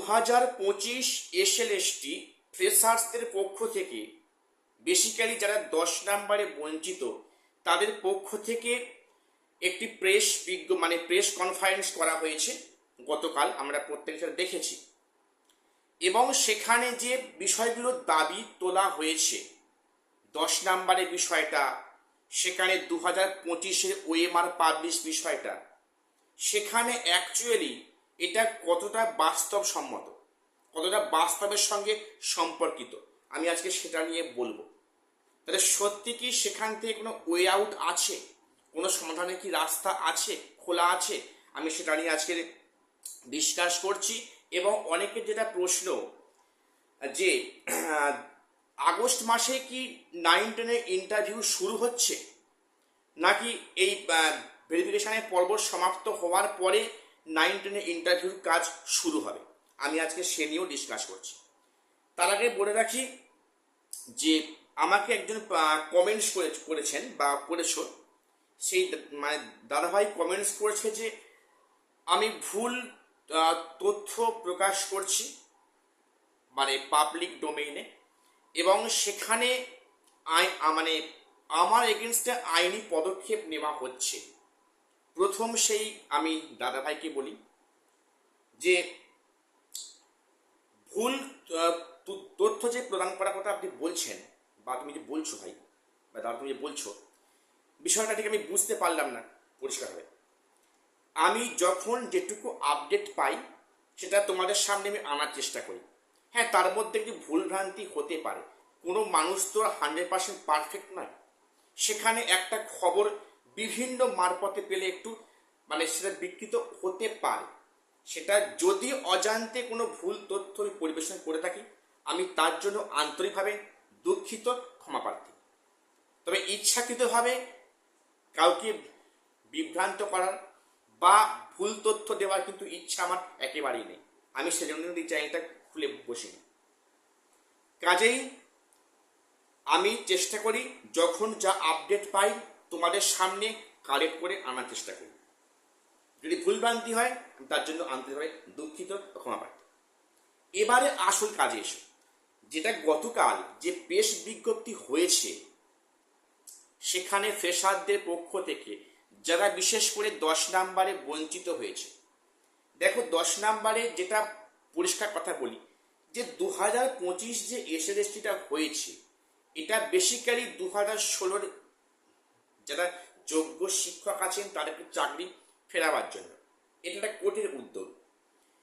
2025 SLST ফ্রেশার্সদের পক্ষ থেকে basically যারা 10 নম্বরে বঞ্চিত তাদের পক্ষ থেকে একটি প্রেস কনফারেন্স করা হয়েছে গতকাল, আমরা প্রত্যেকে সেটা দেখেছি। এবং সেখানে যে বিষয়গুলো দাবি তোলা হয়েছে, 10 নম্বরের বিষয়টা, সেখানে 2025-এর ওএমআর পাবলিশ বিষয়টা, সেখানে অ্যাকচুয়ালি এটা কতটা বাস্তবসম্মত, কতটা বাস্তবের সঙ্গে সম্পর্কিত, আমি আজকে সেটা নিয়ে বলবো। তাহলে সত্যি কি সেখান থেকে কোনো ওয়ে আউট আছে, কোনো সমাধানের কি রাস্তা আছে, খোলা আছে, আমি সেটা নিয়ে আজকে ডিসকাস করছি। এবং অনেকের যেটা প্রশ্ন যে আগস্ট মাসে কি 9-10-এর ইন্টারভিউ শুরু হচ্ছে, নাকি এই ভেরিফিকেশনের পর্ব সমাপ্ত হওয়ার পরে 9-10-এর ইন্টারভিউর কাজ শুরু হবে, আমি আজকে সে নিয়েও ডিসকাস করছি। তার আগে বলে রাখি যে আমাকে একজন কমেন্টস করেছেন বা করেছো, সেই মানে দাদাভাই কমেন্টস করেছে যে আমি ভুল তথ্য প্রকাশ করছি মানে পাবলিক ডোমেইনে, এবং সেখানে মানে আমার এগেনস্টে আইনি পদক্ষেপ নেওয়া হচ্ছে। প্রথম সেই আমি দাদাভাইকে বলি যে ভুল তথ্য যে প্রদান করার কথা আপনি বলছেন, বা তুমি যে বলছো ভাই, বা দাদা তুমি যে বলছো, বিষয়টা ঠিক আমি বুঝতে পারলাম না পরিষ্কারভাবে। আমি যখন যেটুকু আপডেট পাই সেটা তোমাদের সামনে আমি আনার চেষ্টা করি। হ্যাঁ, তার মধ্যে একটি ভুলভ্রান্তি হতে পারে, কোনো মানুষ তো 100% পারফেক্ট নয়। সেখানে একটা খবর বিভিন্ন মারফতে পেলে একটু মানে সেটা বিকৃত হতে পারে। সেটা যদি অজান্তে কোনো ভুল তথ্য আমি পরিবেশন করে থাকি, আমি তার জন্য আন্তরিকভাবে দুঃখিত, ক্ষমাপ্রার্থী। তবে ইচ্ছাকৃতভাবে কাউকে বিভ্রান্ত করার বা ভুল তথ্য দেওয়ার কিন্তু ইচ্ছা আমার একেবারেই নেই। আমি সেজন্য এই চ্যানেলটা খুলে বসিনি। কাজেই আমি চেষ্টা করি যখন যা আপডেট পাই তোমাদের সামনে কালেক্ট করে আনার চেষ্টা করি। যদি ভুলভ্রান্তি হয় তার জন্য আন্তরিকভাবে দুঃখিত, ক্ষমাপ্রার্থী। এবারে আসল কাজে এসে, যেটা গতকাল যে প্রেস বিজ্ঞপ্তি হয়েছে, সেখানে ফ্রেশারদের পক্ষ থেকে যারা বিশেষ করে 10 নম্বরে বঞ্চিত হয়েছে, দেখো 10 নম্বরে যেটা পরিষ্কার কথা বলি যে 2025 যে এসএলএসটিটা হয়েছে, এটা বেসিক্যালি 2016-র যারা যোগ্য শিক্ষক আছেন তাদেরকে চাকরি ফেরাবার জন্য। এটা একটা কোর্টের উদ্যোগ।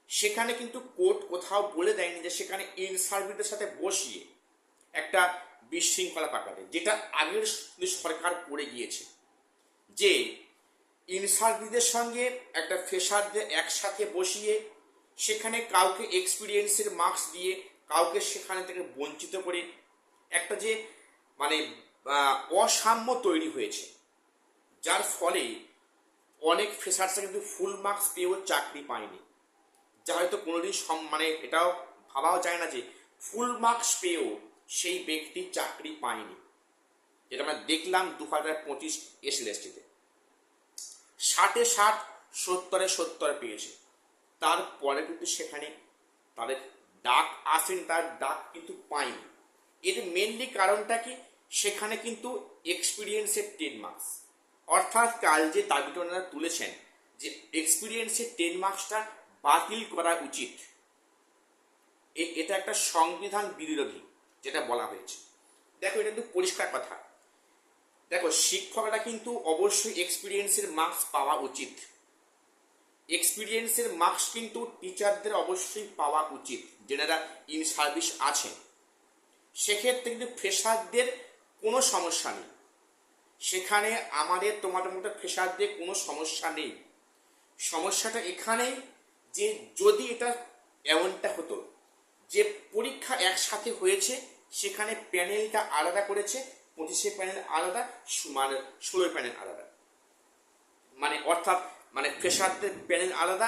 সেখানে কিন্তু কোর্ট কোথাও বলে দেয়নি যে সেখানে ইন সার্ভিসদের সাথে বসিয়ে একটা বিশৃঙ্খলা পাকাবে, যেটা আগের সরকার করে গিয়েছে, যে ইন সার্ভিসদের সঙ্গে একটা ফ্রেশারদের একসাথে বসিয়ে সেখানে কাউকে এক্সপিরিয়েন্সের মার্কস দিয়ে কাউকে সেখানে থেকে বঞ্চিত করে একটা যে মানে অসাম্য তৈরি হয়েছে, যার ফলে অনেক ফ্রেশার্সরা কিন্তু ফুল মার্কস পেয়েও চাকরি পায়নি। যা হয়তো কোনোদিন মানে এটাও ভাবাও যায় না যে ফুল মার্কস পেয়েও সেই ব্যক্তি চাকরি পায়নি, যেটা আমরা দেখলাম 2025 এসএলএসটিতে 60-এ 60, 70-এ 70 পেয়েছে। তারপরে কিন্তু সেখানে তাদের ডাক আসেন, তার ডাক কিন্তু পায়নি। এর মেনলি কারণটা কি, সেখানে কিন্তু এক্সপিরিয়েন্সের 10 মার্কস, অর্থাৎ কাল যে দাবিটা ওনারা তুলেছেন যে এক্সপিরিয়েন্সের 10 মার্কসটা বাতিল করা উচিত, এটা একটা সংবিধান বিরোধী যেটা বলা হয়েছে। দেখো এটা কিন্তু পরিষ্কার কথা। দেখো শিক্ষকরা কিন্তু অবশ্যই এক্সপিরিয়েন্সের মার্কস পাওয়া উচিত, এক্সপিরিয়েন্সের মার্কস কিন্তু টিচারদের অবশ্যই পাওয়া উচিত যারা ইন সার্ভিস আছেন। সেক্ষেত্রে কিন্তু ফ্রেশারদের কোনো সমস্যা নেই, সেখানে আমাদের তোমাদের মতো ফ্রেশারদের কোনো সমস্যা নেই। সমস্যাটা এখানেই যে যদি এটা এমনটা হতো যে পরীক্ষা একসাথে হয়েছে, সেখানে প্যানেলটা আলাদা করেছে, 25 প্যানেল আলাদা, মানে 16 প্যানেল আলাদা, মানে অর্থাৎ মানে ফ্রেশারদের প্যানেল আলাদা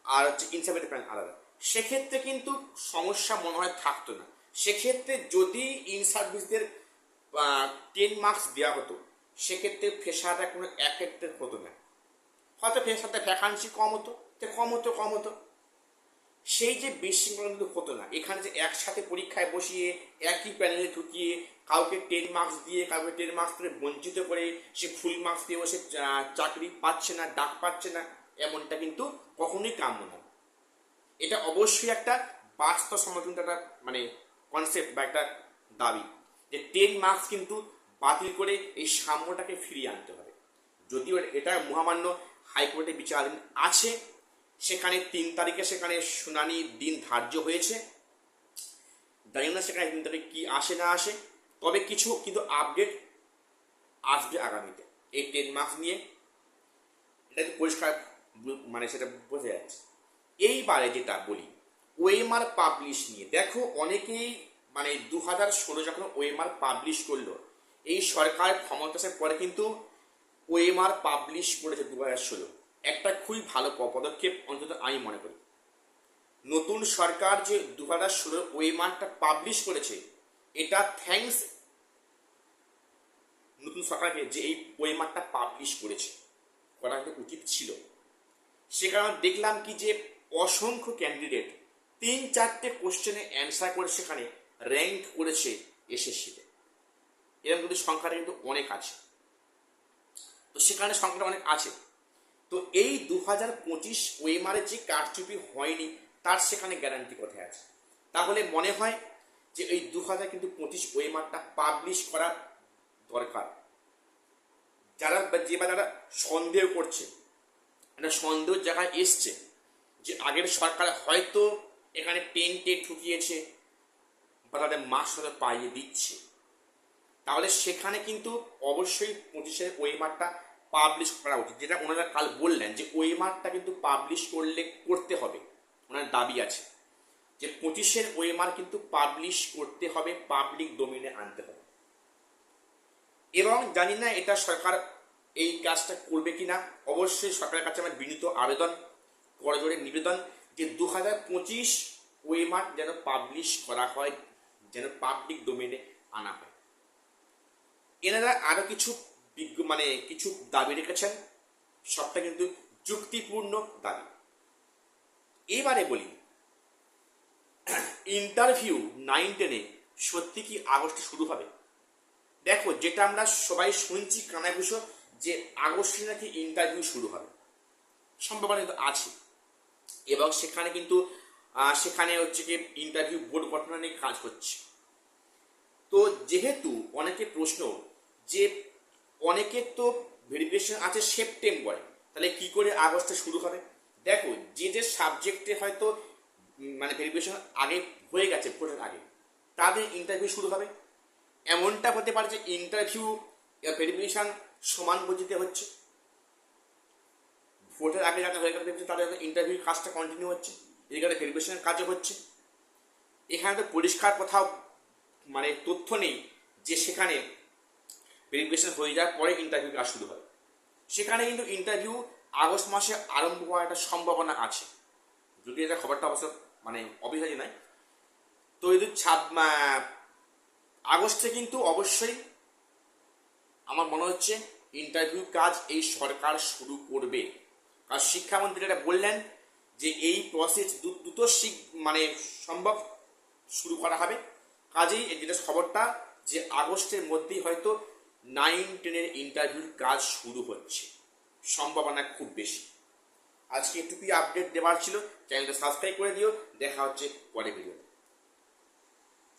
আর হচ্ছে ইনসার্ভিসের প্যানেল আলাদা, সেক্ষেত্রে কিন্তু সমস্যা মনে হয় থাকতো না। সেক্ষেত্রে যদি ইনসার্ভিসদের 10 মার্কস দেওয়া হতো, সেক্ষেত্রে ফ্রেশাররা কোনো এফেক্টেড হতো না। হয়তো ফ্রেশারদের ভ্যাকান্সি কম হতো। সেই যে বিশৃঙ্খলা কিন্তু হতো না। এখানে যে একসাথে পরীক্ষায় বসিয়ে একই প্যানেলে ঢুকিয়ে কাউকে 10 মার্কস দিয়ে কাউকে 10 মার্কস করে বঞ্চিত করে সে ফুল মার্কস দিয়েও সে চাকরি পাচ্ছে না, ডাক পাচ্ছে না, এমনটা কিন্তু কখনোই কাম্য না। এটা অবশ্যই একটা বাস্তবসম্মত কিন্তু একটা মানে কনসেপ্ট বা একটা দাবি যে 10 মার্কস কিন্তু বাতিল করে এই সাম্যটাকে ফিরিয়ে আনতে হবে। যদিও এটা মহামান্য হাইকোর্টে বিচারাধীন আছে, সেখানে 3 তারিখে সেখানে শুনানির দিন ধার্য হয়েছে। জানি না সেখানে 3 তারিখ কি আসে না আসে, তবে কিছু কিন্তু আপডেট আসবে আগামীতে এই 10 মার্কস নিয়ে। এটা তো পরিষ্কার মানে সেটা বোঝা যাচ্ছে। এইবারে যেটা বলি ওএমআর পাবলিশ নিয়ে, দেখো অনেকেই মানে 2016 যখন ওএমআর পাবলিশ করলো, এই সরকার ক্ষমতা আসার পরে কিন্তু ওএমআর পাবলিশ করেছে 2016। একটা খুবই ভালো পদক্ষেপ অন্তত আমি মনে করি। নতুন সরকার যে 2016 ওএমআরটা পাবলিশ করেছে, এটা থ্যাঙ্কস নতুন সরকারকে যে এই ওএমআরটা পাবলিশ করেছে, করা কিন্তু উচিত ছিল। সে কারণে দেখলাম কি যে অসংখ্য ক্যান্ডিডেট 3-4টে কোশ্চেনে অ্যান্সার করে সেখানে র্যাঙ্ক করেছে এসএসসিতে। এরকম কিন্তু সংখ্যাটা কিন্তু অনেক আছে, তো সেখানে সংখ্যাটা অনেক আছে। তো এই 2025 ওএমআরের যে কারচুপি হয়নি তার সেখানে গ্যারান্টি কোথায় আছে? তাহলে মনে হয় যে এই 2025 ওএমআরটা পাবলিশ করা দরকার। যারা যারা সন্দেহ করছে, একটা সন্দেহের জায়গায় এসছে যে আগের সরকার হয়তো এখানে টেন্টে ঠুকিয়েছে বা তাদের মার্কস হয়তো পাইয়ে দিচ্ছে, তাহলে সেখানে কিন্তু অবশ্যই 25-এর ওএমআরটা পাবলিশ করা উচিত। যেটা ওনারা কাল বললেন যে ওএমআরটা কিন্তু পাবলিশ করতে হবে, ওনার দাবি আছে যে 25-এর ওএমআর কিন্তু পাবলিশ করতে হবে, পাবলিক ডোমেইনে আনতে হবে। এবং জানি না এটা সরকার এই কাজটা করবে কিনা। অবশ্যই সরকারের কাছে আমার বিনীত আবেদন, করজোড়ে নিবেদন যে 2025 ওএমআর যেন পাবলিশ করা হয়, যেন পাবলিক ডোমেইনে আনা হয়। এনারা আরো কিছু মানে কিছু দাবি রেখেছেন, সবটা কিন্তু যুক্তিপূর্ণ দাবি। এবারে বলি ইন্টারভিউ 9-10-এ সত্যি কি আগস্টে শুরু হবে? দেখো, যেটা আমরা সবাই শুনছি কানাঘুষো যে আগস্টে নাকি ইন্টারভিউ শুরু হবে, সম্ভাবনা কিন্তু আছে। এবং সেখানে কিন্তু সেখানে হচ্ছে কি ইন্টারভিউ বোর্ড গঠন নিয়ে কাজ হচ্ছে। তো যেহেতু অনেকে প্রশ্ন যে অনেকের তো ভেরিফিকেশন আছে সেপ্টেম্বরে, তাহলে কি করে আগস্টে শুরু হবে? দেখো, যে যে সাবজেক্টে হয়তো মানে ভেরিফিকেশন আগে হয়ে গেছে ভোটের আগে, তাদের ইন্টারভিউ শুরু হবে। এমনটা হতে পারে যে ইন্টারভিউ ভেরিফিকেশন সমান গতিতে হচ্ছে, ভোটের আগে যারা হয়ে গেছে তাদের ইন্টারভিউ কাজটা কন্টিনিউ হচ্ছে, এদিকে ভেরিফিকেশনের কাজও হচ্ছে। এখানে তো পরিষ্কার কোথাও মানে তথ্য নেই যে সেখানে ভেরিফিকেশন হয়ে যাওয়ার পরে ইন্টারভিউ কাজ শুরু হবে। সেখানে কিন্তু ইন্টারভিউ আগস্ট মাসে আরম্ভ হওয়ার একটা সম্ভাবনা আছে, যদি এটা খবরটা অবশ্য মানে অবিভাজ্য নয়। তো এই আগস্টে কিন্তু অবশ্যই আমার মনে হচ্ছে ইন্টারভিউ কাজ এই সরকার শুরু করবে। আর শিক্ষামন্ত্রী এটা বললেন যে এই প্রসেস দ্রুত মানে সম্ভব শুরু করা হবে। কাজেই যেটা খবরটা যে আগস্টের মধ্যেই হয়তো 9-10-এর ইন্টারভিউর কাজ শুরু হচ্ছে, সম্ভাবনা খুব বেশি। আজকে এটুকুই আপডেট দেওয়ার ছিল। চ্যানেলটা সাবস্ক্রাইব করে দিও। দেখা হচ্ছে পরে ভিডিও।